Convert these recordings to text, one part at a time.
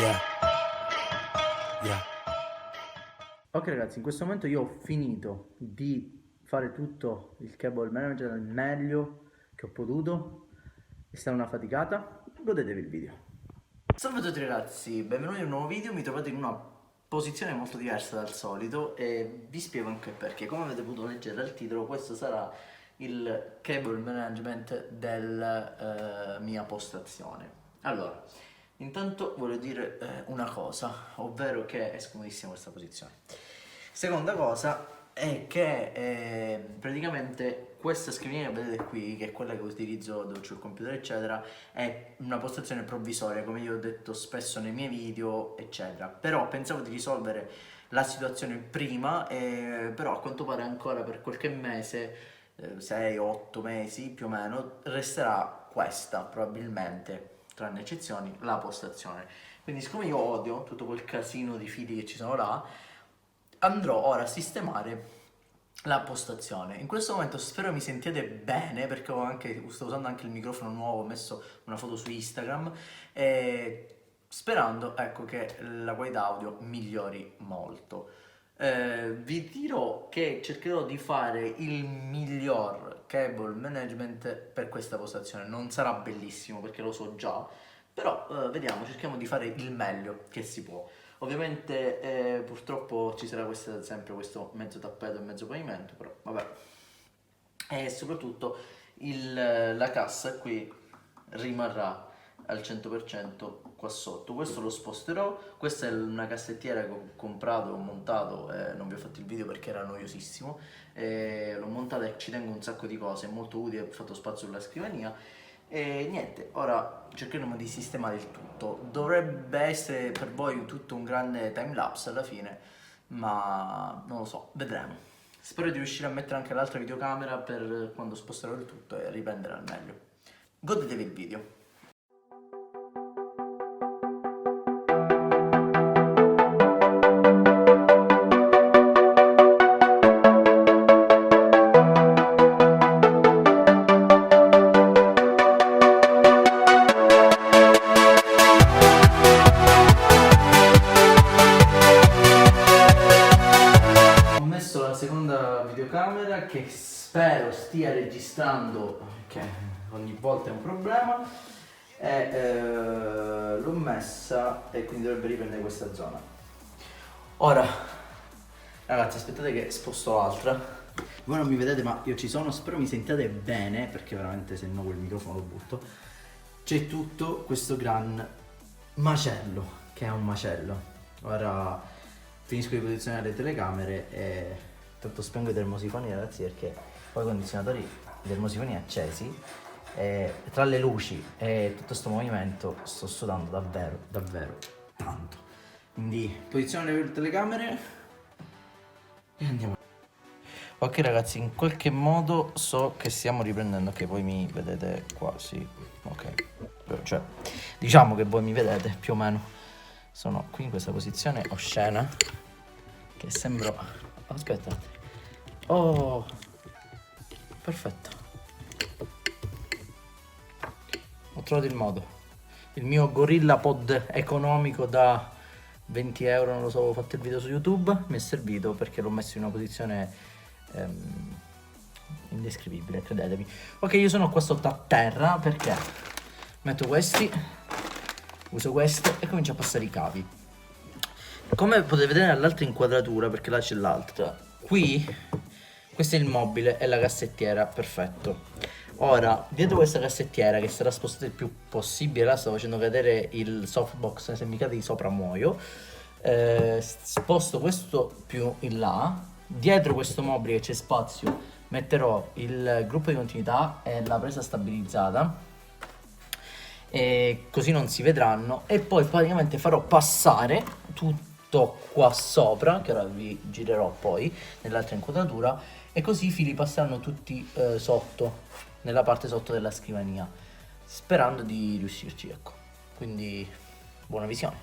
Yeah, yeah. Ok ragazzi, in questo momento io ho finito di fare tutto il cable manager al meglio che ho potuto. È stata una faticata, godetevi il video. Salve a tutti ragazzi, benvenuti in un nuovo video. Mi trovate in una posizione molto diversa dal solito e vi spiego anche perché. Come avete potuto leggere dal titolo, questo sarà il cable management della mia postazione. Allora, intanto voglio dire una cosa, ovvero che è scomodissima questa posizione. Seconda cosa è che praticamente questa scrivania che vedete qui, che è quella che utilizzo dove c'ho il computer eccetera, è una postazione provvisoria, come io ho detto spesso nei miei video eccetera. Però pensavo di risolvere la situazione prima, però a quanto pare ancora per qualche mese, 6-8 mesi più o meno, resterà questa probabilmente, tranne eccezioni, la postazione. Quindi siccome io odio tutto quel casino di fili che ci sono là, andrò ora a sistemare la postazione. In questo momento spero mi sentiate bene perché sto usando anche il microfono nuovo, ho messo una foto su Instagram e sperando ecco che la qualità audio migliori molto. Vi dirò che cercherò di fare il miglior cable management per questa postazione. Non sarà bellissimo perché lo so già, però vediamo, cerchiamo di fare il meglio che si può. Ovviamente purtroppo ci sarà sempre questo mezzo tappeto e mezzo pavimento, però vabbè. E soprattutto la cassa qui rimarrà al 100% qua sotto. Questo lo sposterò. Questa è una cassettiera che ho comprato, ho montato, non vi ho fatto il video perché era noiosissimo. L'ho montata e ci tengo un sacco di cose, è molto utile, ho fatto spazio sulla scrivania. E niente, ora cercheremo di sistemare il tutto. Dovrebbe essere per voi tutto un grande time lapse alla fine, ma non lo so, vedremo. Spero di riuscire a mettere anche l'altra videocamera per quando sposterò il tutto e riprendere al meglio. Godetevi il video. Seconda videocamera che spero stia registrando, che ogni volta è un problema, e l'ho messa e quindi dovrebbe riprendere questa zona. Ora ragazzi, aspettate che sposto l'altra. Voi non mi vedete ma io ci sono, spero mi sentiate bene perché veramente se no quel microfono lo butto. C'è tutto questo gran macello, che è un macello. Ora finisco di posizionare le telecamere e tanto spengo i termosifoni ragazzi perché poi i condizionatori, i termosifoni accesi e tra le luci e tutto questo movimento sto sudando davvero davvero tanto. Quindi posiziono le telecamere e andiamo. Ok ragazzi, in qualche modo so che stiamo riprendendo, che voi mi vedete quasi, ok, cioè diciamo che voi mi vedete più o meno. Sono qui in questa posizione oscena che sembro, aspettate, oh perfetto, ho trovato il modo. Il mio Gorilla Pod economico da 20 euro, non lo so, ho fatto il video su YouTube, mi è servito perché l'ho messo in una posizione indescrivibile, credetemi. Ok, io sono qua sotto a terra perché metto questi, uso questo e comincio a passare i cavi. Come potete vedere nell'altra inquadratura, perché là c'è l'altra, qui questo è il mobile e la cassettiera, perfetto. Ora dietro questa cassettiera che sarà spostata il più possibile, là sto facendo cadere il softbox, se mi cade di sopra muoio. Sposto questo più in là. Dietro questo mobile che c'è spazio metterò il gruppo di continuità e la presa stabilizzata, e così non si vedranno, e poi praticamente farò passare tutto qua sopra, che ora vi girerò poi nell'altra inquadratura, e così i fili passeranno tutti sotto, nella parte sotto della scrivania, sperando di riuscirci, ecco. Quindi buona visione.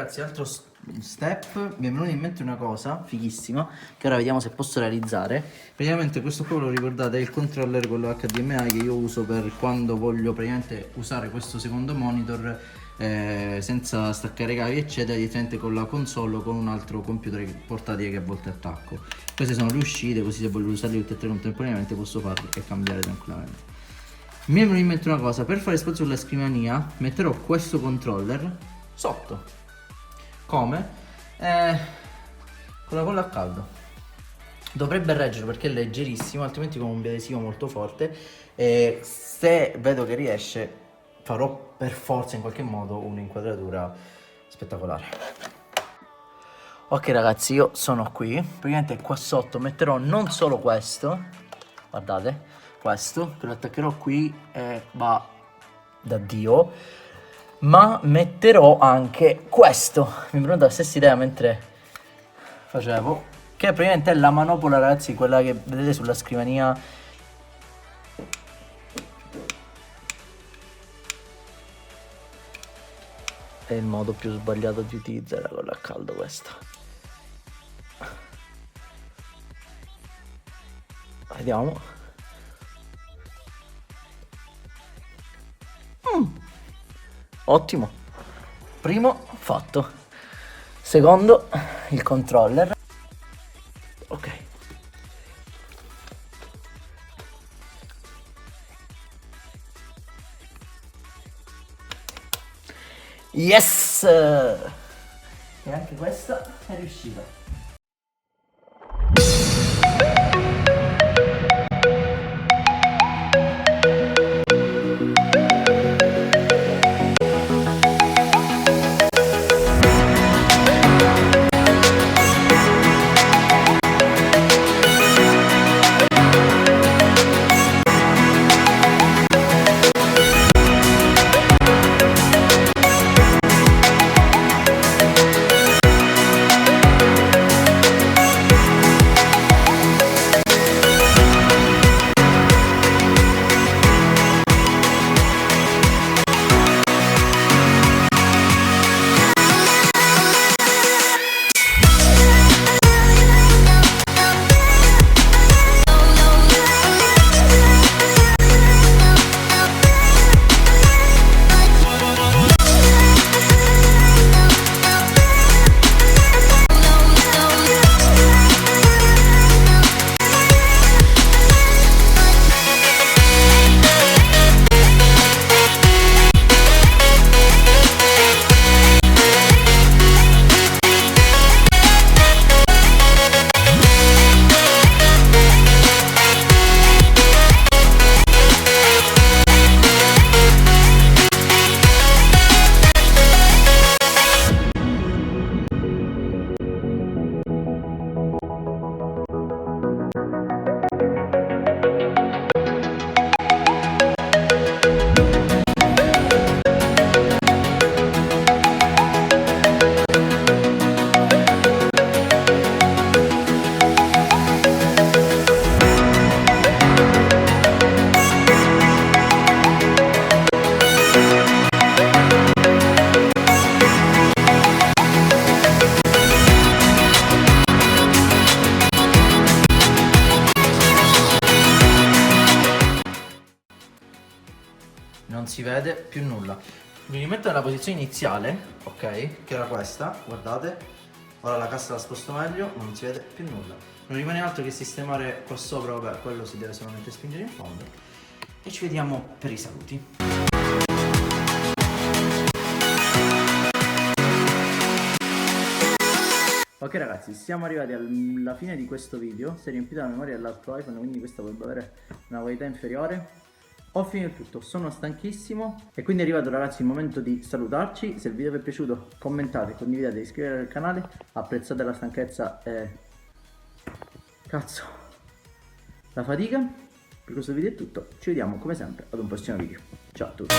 ragazzi, altro step, mi è venuta in mente una cosa fighissima che ora vediamo se posso realizzare. Praticamente questo qua, lo ricordate, è il controller, quello HDMI che io uso per quando voglio praticamente usare questo secondo monitor senza staccare i cavi eccetera, direttamente con la console o con un altro computer portatile che a volte attacco. Queste sono le uscite, così se voglio usarli tutti e tre contemporaneamente posso farli e cambiare tranquillamente. Mi è venuta in mente una cosa: per fare spazio sulla scrivania metterò questo controller sotto. Come? Con la colla a caldo. Dovrebbe reggere perché è leggerissimo, altrimenti con un biadesivo molto forte. E se vedo che riesce, farò per forza in qualche modo un'inquadratura spettacolare. Ok ragazzi, io sono qui. Praticamente qua sotto metterò non solo questo, guardate, questo, che lo attaccherò qui e va da Dio, ma metterò anche questo. Mi è venuta la stessa idea mentre facevo, che praticamente è la manopola, ragazzi, quella che vedete sulla scrivania. È il modo più sbagliato di utilizzare con a caldo questo. Vediamo. Ottimo. Primo fatto. Secondo, il controller. Ok. Yes! E anche questa è riuscita. Non si vede più nulla. Mi rimetto nella posizione iniziale, ok? Che era questa, guardate. Ora la cassa la sposto meglio, non si vede più nulla. Non rimane altro che sistemare qua sopra, vabbè, quello si deve solamente spingere in fondo. E ci vediamo per i saluti. Ok ragazzi, siamo arrivati alla fine di questo video. Si è riempita la memoria dell'altro iPhone, quindi questa potrebbe avere una qualità inferiore. Ho finito tutto, sono stanchissimo e quindi è arrivato ragazzi il momento di salutarci. Se il video vi è piaciuto commentate, condividete, iscrivetevi al canale, apprezzate la stanchezza e cazzo la fatica. Per questo video è tutto, ci vediamo come sempre ad un prossimo video. Ciao a tutti.